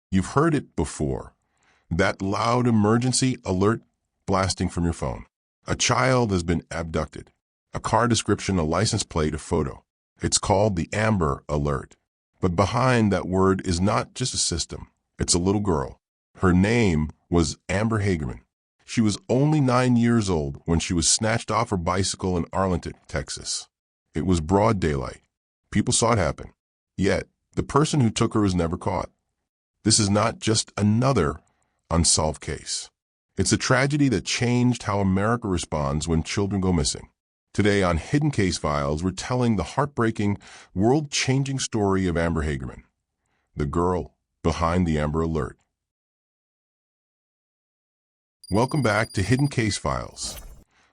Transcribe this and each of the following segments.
You've heard it before. That loud emergency alert blasting from your phone. A child has been abducted. A car description, a license plate, a photo. It's called the Amber Alert. But behind that word is not just a system. It's a little girl. Her name was Amber Hagerman. She was only 9 years old when she was snatched off her bicycle in Arlington, Texas. It was broad daylight. People saw it happen. Yet, the person who took her was never caught. This is not just another unsolved case. It's a tragedy that changed how America responds when children go missing. Today on Hidden Case Files, we're telling the heartbreaking, world-changing story of Amber Hagerman, the girl behind the Amber Alert. Welcome back to Hidden Case Files,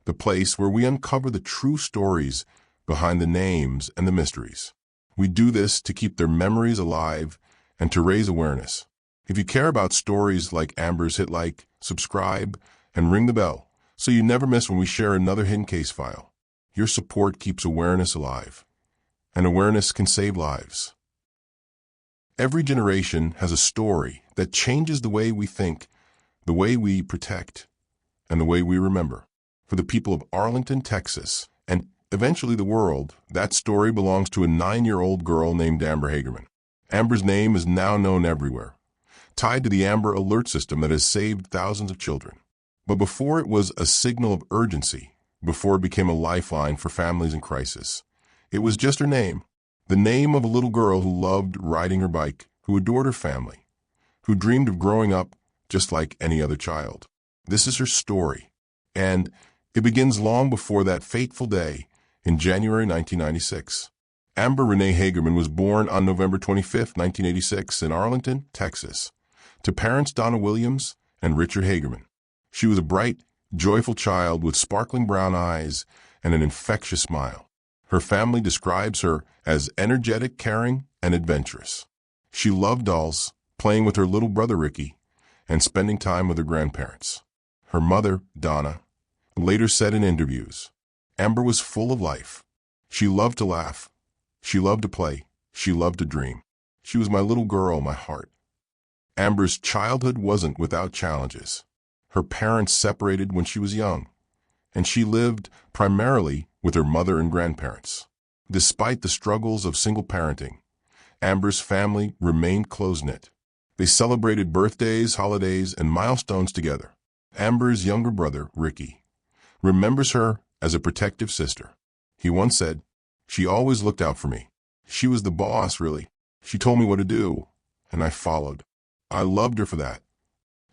the place where we uncover the true stories behind the names and the mysteries. We do this to keep their memories alive and to raise awareness. If you care about stories like Amber's, hit like, subscribe, and ring the bell so you never miss when we share another Hidden Case File. Your support keeps awareness alive, and awareness can save lives. Every generation has a story that changes the way we think, the way we protect, and the way we remember. For the people of Arlington, Texas, and eventually the world, that story belongs to a 9-year-old girl named Amber Hagerman. Amber's name is now known everywhere, tied to the Amber Alert system that has saved thousands of children. But before it was a signal of urgency, before it became a lifeline for families in crisis, it was just her name, the name of a little girl who loved riding her bike, who adored her family, who dreamed of growing up just like any other child. This is her story, and it begins long before that fateful day in January 1996. Amber Renee Hagerman was born on November 25, 1986 in Arlington, Texas, to parents Donna Williams and Richard Hagerman. She was a bright, joyful child with sparkling brown eyes and an infectious smile. Her family describes her as energetic, caring, and adventurous. She loved dolls, playing with her little brother Ricky, and spending time with her grandparents. Her mother, Donna, later said in interviews, Amber was full of life. She loved to laugh. She loved to play. She loved to dream. She was my little girl, my heart. Amber's childhood wasn't without challenges. Her parents separated when she was young, and she lived primarily with her mother and grandparents. Despite the struggles of single parenting, Amber's family remained close-knit. They celebrated birthdays, holidays, and milestones together. Amber's younger brother, Ricky, remembers her as a protective sister. He once said, "She always looked out for me. She was the boss, really. She told me what to do, and I followed. I loved her for that."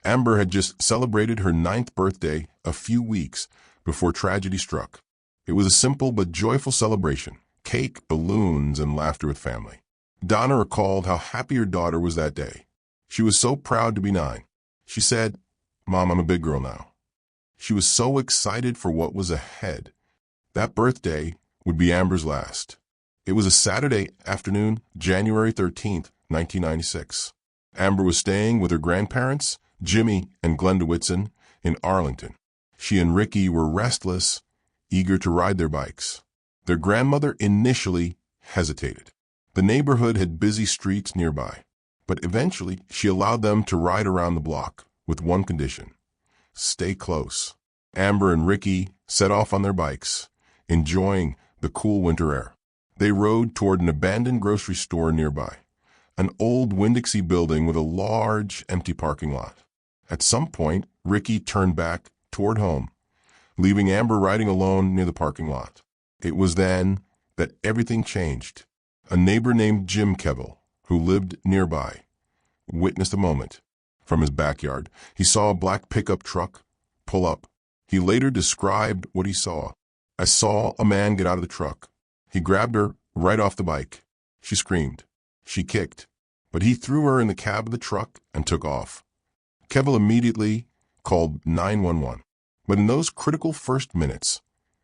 Amber had just celebrated her 9th birthday a few weeks before tragedy struck. It was a simple but joyful celebration, cake, balloons, and laughter with family. Donna recalled how happy her daughter was that day. She was so proud to be 9. She said, "Mom, I'm a big girl now." She was so excited for what was ahead. That birthday would be Amber's last. It was a Saturday afternoon, January 13th, 1996. Amber was staying with her grandparents, Jimmy and Glenda Whitson, in Arlington. She and Ricky were restless, eager to ride their bikes. Their grandmother initially hesitated. The neighborhood had busy streets nearby, but eventually she allowed them to ride around the block with one condition: stay close. Amber and Ricky set off on their bikes, enjoying the cool winter air. They rode toward an abandoned grocery store nearby, an old Winn-Dixie building with a large, empty parking lot. At some point, Ricky turned back toward home, leaving Amber riding alone near the parking lot. It was then that everything changed. A neighbor named Jim Kevill, who lived nearby, witnessed a moment. From his backyard, he saw a black pickup truck pull up. He later described what he saw. "I saw a man get out of the truck. He grabbed her right off the bike. She screamed. She kicked, but he threw her in the cab of the truck and took off." Kevill immediately called 911. But in those critical first minutes,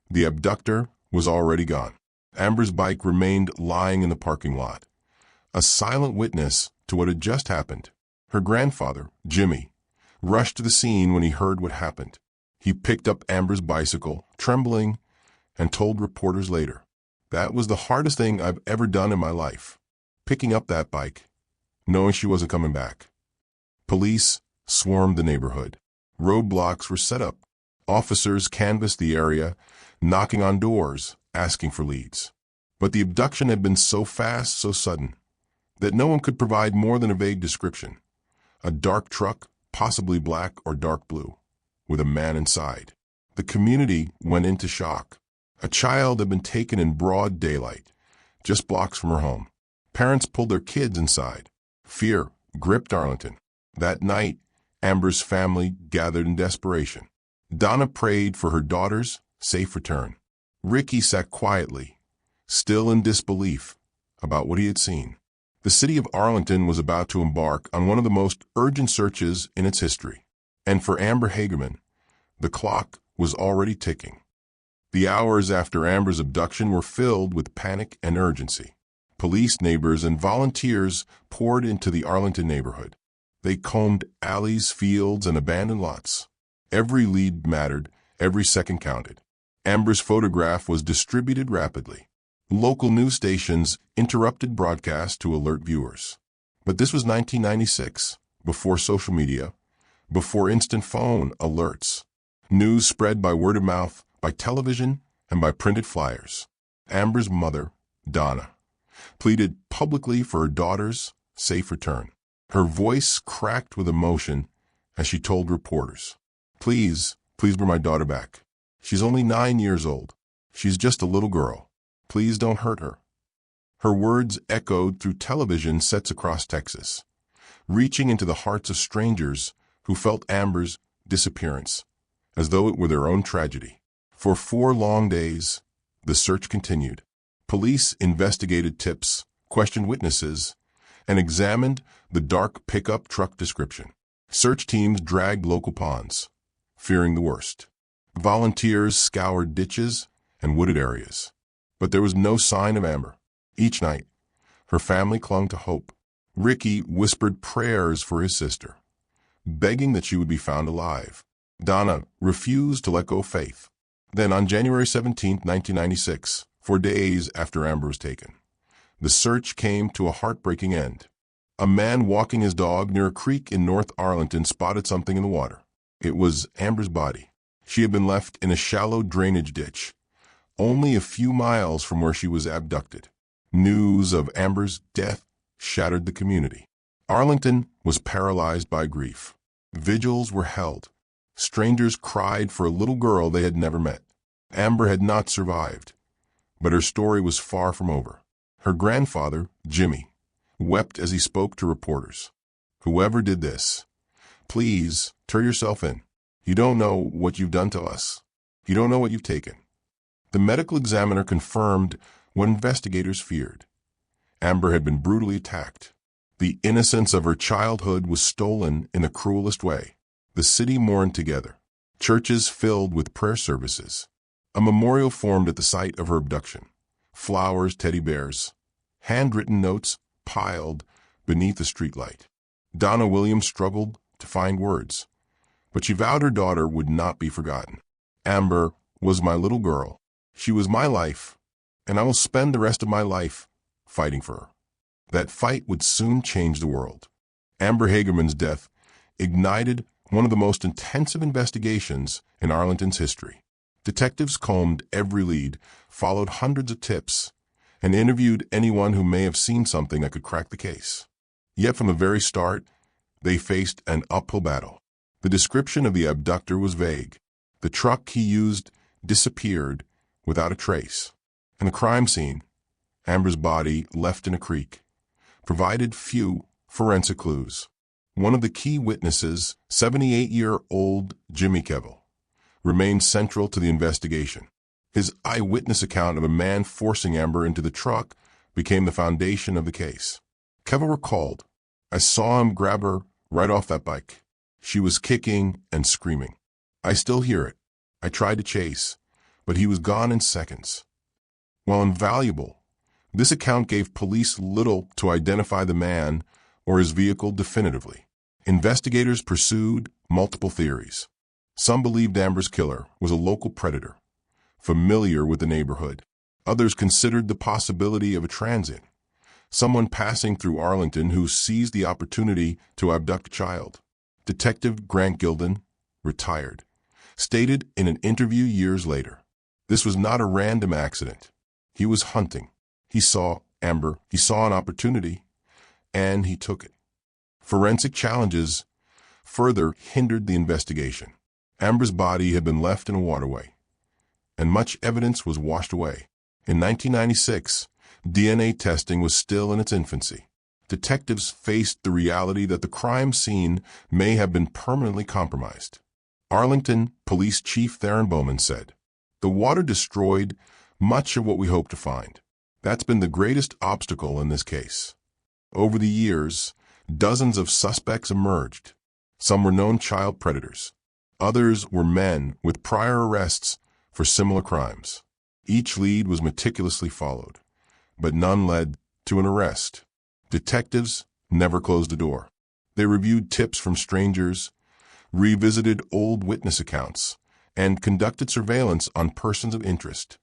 the abductor was already gone. Amber's bike remained lying in the parking lot, a silent witness to what had just happened. Her grandfather, Jimmy, rushed to the scene when he heard what happened. He picked up Amber's bicycle, trembling, and told reporters later, "That was the hardest thing I've ever done in my life, picking up that bike, knowing she wasn't coming back." Police swarmed the neighborhood. Roadblocks were set up. Officers canvassed the area, knocking on doors, asking for leads. But the abduction had been so fast, so sudden, that no one could provide more than a vague description. A dark truck, possibly black or dark blue, with a man inside. The community went into shock. A child had been taken in broad daylight, just blocks from her home. Parents pulled their kids inside. Fear gripped Arlington. That night, Amber's family gathered in desperation. Donna prayed for her daughter's safe return. Ricky sat quietly, still in disbelief about what he had seen. The city of Arlington was about to embark on one of the most urgent searches in its history. And for Amber Hagerman, the clock was already ticking. The hours after Amber's abduction were filled with panic and urgency. Police, neighbors, and volunteers poured into the Arlington neighborhood. They combed alleys, fields, and abandoned lots. Every lead mattered, every second counted. Amber's photograph was distributed rapidly. Local news stations interrupted broadcasts to alert viewers. But this was 1996, before social media, before instant phone alerts. News spread by word of mouth, by television, and by printed flyers. Amber's mother, Donna, pleaded publicly for her daughter's safe return. Her voice cracked with emotion as she told reporters, Please bring my daughter back. She's only 9 years old. She's just a little girl. Please don't hurt her." Her words echoed through television sets across Texas, reaching into the hearts of strangers who felt Amber's disappearance as though it were their own tragedy. For 4 long days, the search continued. Police investigated tips, questioned witnesses, and examined the dark pickup truck description. Search teams dragged local ponds, fearing the worst. Volunteers scoured ditches and wooded areas. But there was no sign of Amber. Each night, her family clung to hope. Ricky whispered prayers for his sister, begging that she would be found alive. Donna refused to let go of faith. Then on January 17, 1996, 4 days after Amber was taken, the search came to a heartbreaking end. A man walking his dog near a creek in North Arlington spotted something in the water. It was Amber's body. She had been left in a shallow drainage ditch, only a few miles from where she was abducted. News of Amber's death shattered the community. Arlington was paralyzed by grief. Vigils were held. Strangers cried for a little girl they had never met. Amber had not survived, but her story was far from over. Her grandfather, Jimmy, wept as he spoke to reporters. "Whoever did this, please turn yourself in. You don't know what you've done to us. You don't know what you've taken." The medical examiner confirmed what investigators feared. Amber had been brutally attacked. The innocence of her childhood was stolen in the cruelest way. The city mourned together. Churches filled with prayer services. A memorial formed at the site of her abduction. Flowers, teddy bears, handwritten notes piled beneath the streetlight. Donna Williams struggled to find words, but she vowed her daughter would not be forgotten. "Amber was my little girl. She was my life, and I will spend the rest of my life fighting for her." That fight would soon change the world. Amber Hagerman's death ignited one of the most intensive investigations in Arlington's history. Detectives combed every lead, followed hundreds of tips, and interviewed anyone who may have seen something that could crack the case. Yet from the very start, they faced an uphill battle. The description of the abductor was vague. The truck he used disappeared without a trace, and the crime scene, Amber's body left in a creek, provided few forensic clues. One of the key witnesses, 78-year-old Jimmy Kevill, remained central to the investigation. His eyewitness account of a man forcing Amber into the truck became the foundation of the case. Kevill recalled, "I saw him grab her right off that bike. She was kicking and screaming. I still hear it. I tried to chase, but he was gone in seconds." While invaluable, this account gave police little to identify the man or his vehicle definitively. Investigators pursued multiple theories. Some believed Amber's killer was a local predator, familiar with the neighborhood. Others considered the possibility of a transient, someone passing through Arlington who seized the opportunity to abduct a child. Detective Grant Gilden, retired, stated in an interview years later, "This was not a random accident. He was hunting. He saw Amber, he saw an opportunity, and he took it." Forensic challenges further hindered the investigation. Amber's body had been left in a waterway, and much evidence was washed away. In 1996, DNA testing was still in its infancy. Detectives faced the reality that the crime scene may have been permanently compromised. Arlington Police Chief Theron Bowman said, "The water destroyed much of what we hoped to find. That's been the greatest obstacle in this case." Over the years, dozens of suspects emerged. Some were known child predators. Others were men with prior arrests for similar crimes. Each lead was meticulously followed, but none led to an arrest. Detectives never closed the door. They reviewed tips from strangers, revisited old witness accounts, and conducted surveillance on persons of interest,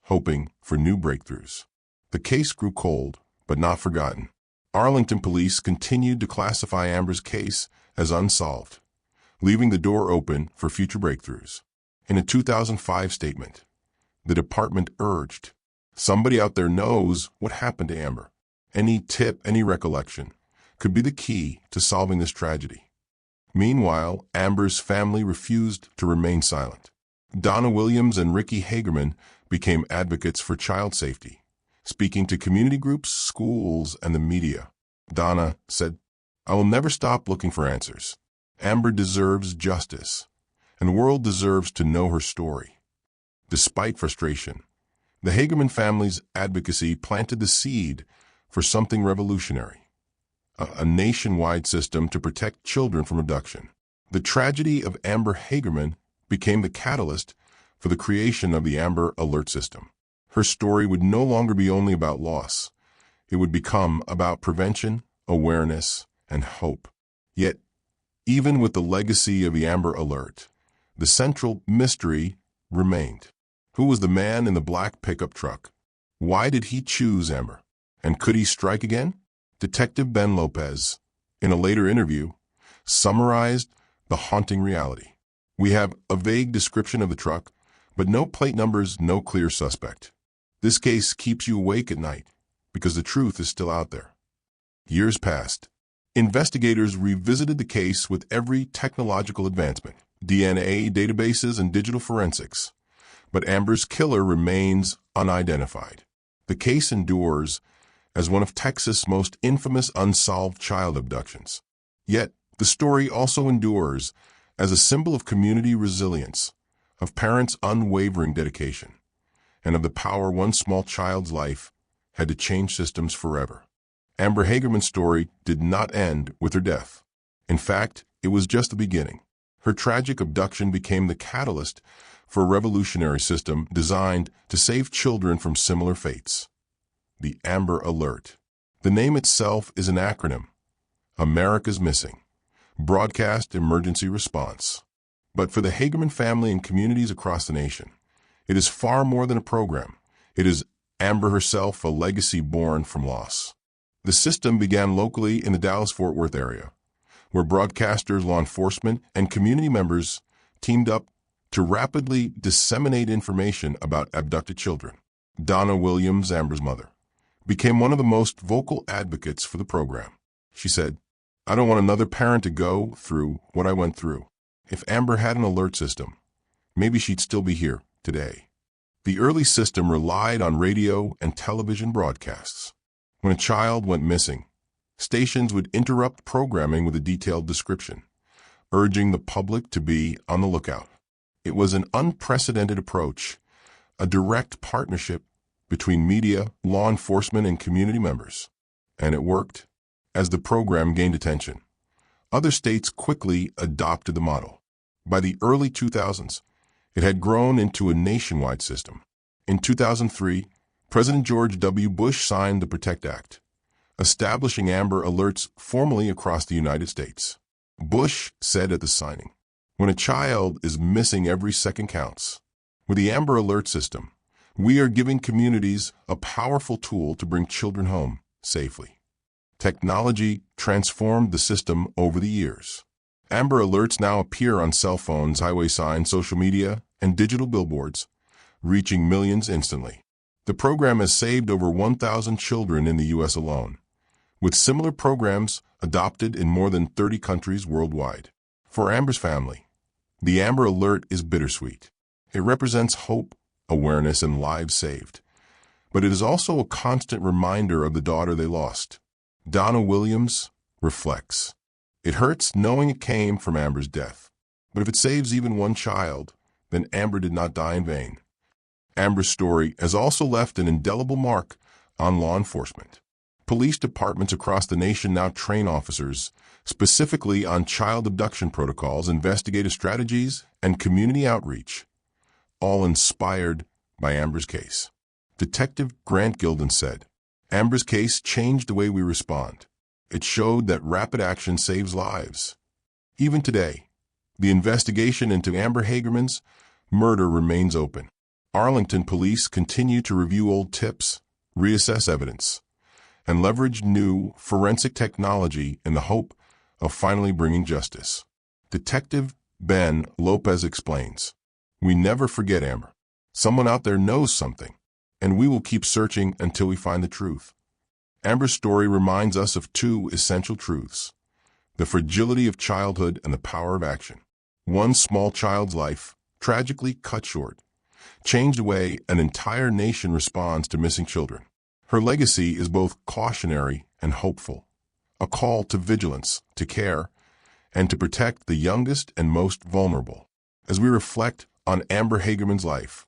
hoping for new breakthroughs. The case grew cold, but not forgotten. Arlington police continued to classify Amber's case as unsolved, leaving the door open for future breakthroughs. In a 2005 statement, the department urged, "Somebody out there knows what happened to Amber. Any tip, any recollection could be the key to solving this tragedy." Meanwhile, Amber's family refused to remain silent. Donna Williams and Ricky Hagerman became advocates for child safety, speaking to community groups, schools, and the media. Donna said, "I will never stop looking for answers. Amber deserves justice, and the world deserves to know her story." Despite frustration, the Hagerman family's advocacy planted the seed for something revolutionary, a nationwide system to protect children from abduction. The tragedy of Amber Hagerman became the catalyst for the creation of the Amber Alert system. Her story would no longer be only about loss. It would become about prevention, awareness, and hope. Yet, even with the legacy of the Amber Alert, the central mystery remained. Who was the man in the black pickup truck? Why did he choose Amber? And could he strike again? Detective Ben Lopez, in a later interview, summarized the haunting reality. "We have a vague description of the truck, but no plate numbers, no clear suspect. This case keeps you awake at night because the truth is still out there." Years passed. Investigators revisited the case with every technological advancement, DNA databases and digital forensics. But Amber's killer remains unidentified. The case endures as one of Texas' most infamous unsolved child abductions. Yet, the story also endures as a symbol of community resilience, of parents' unwavering dedication, and of the power one small child's life had to change systems forever. Amber Hagerman's story did not end with her death. In fact, it was just the beginning. Her tragic abduction became the catalyst for a revolutionary system designed to save children from similar fates. The Amber Alert. The name itself is an acronym. America's Missing. Broadcast Emergency Response. But for the Hagerman family and communities across the nation, it is far more than a program. It is Amber herself, a legacy born from loss. The system began locally in the Dallas-Fort Worth area, where broadcasters, law enforcement, and community members teamed up to rapidly disseminate information about abducted children. Donna Williams, Amber's mother, became one of the most vocal advocates for the program. She said, "I don't want another parent to go through what I went through. If Amber had an alert system, maybe she'd still be here today." The early system relied on radio and television broadcasts. When a child went missing, stations would interrupt programming with a detailed description, urging the public to be on the lookout. It was an unprecedented approach, a direct partnership between media, law enforcement, and community members. And it worked. As the program gained attention, other states quickly adopted the model. By the early 2000s, it had grown into a nationwide system. In 2003, President George W. Bush signed the PROTECT Act, establishing Amber Alerts formally across the United States. Bush said at the signing, "When a child is missing, every second counts. With the Amber Alert system, we are giving communities a powerful tool to bring children home." safely. Technology transformed the system over the years. Amber Alerts now appear on cell phones, highway signs, social media, and digital billboards, reaching millions instantly. The program has saved over 1,000 children in the U.S. alone, with similar programs adopted in more than 30 countries worldwide. For Amber's family, the Amber Alert is bittersweet. It represents hope, awareness, and lives saved. But it is also a constant reminder of the daughter they lost. Donna Williams reflects. It hurts knowing it came from Amber's death. But if it saves even one child, then Amber did not die in vain. Amber's story has also left an indelible mark on law enforcement. Police departments across the nation now train officers specifically on child abduction protocols, investigative strategies, and community outreach, all inspired by Amber's case. Detective Grant Gilden said, "Amber's case changed the way we respond. It showed that rapid action saves lives." Even today, the investigation into Amber Hagerman's murder remains open. Arlington police continue to review old tips, reassess evidence, and leverage new forensic technology in the hope of finally bringing justice. Detective Ben Lopez explains, "We never forget Amber. Someone out there knows something, and we will keep searching until we find the truth." Amber's story reminds us of two essential truths: the fragility of childhood and the power of action. One small child's life, tragically cut short, changed the way an entire nation responds to missing children. Her legacy is both cautionary and hopeful, a call to vigilance, to care, and to protect the youngest and most vulnerable. As we reflect on Amber Hagerman's life,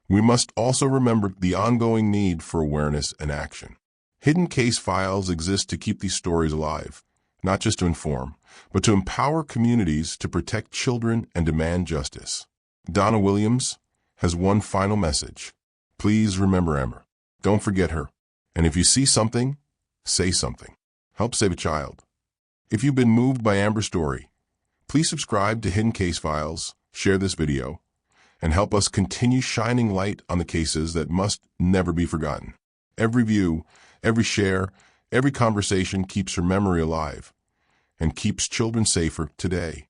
we must also remember the ongoing need for awareness and action. Hidden Case Files exist to keep these stories alive, not just to inform, but to empower communities to protect children and demand justice. Donna Williams has one final message. Please remember Amber. Don't forget her. And if you see something, say something. Help save a child. If you've been moved by Amber's story, please subscribe to Hidden Case Files, share this video, and help us continue shining light on the cases that must never be forgotten. Every view, every share, every conversation keeps her memory alive and keeps children safer today.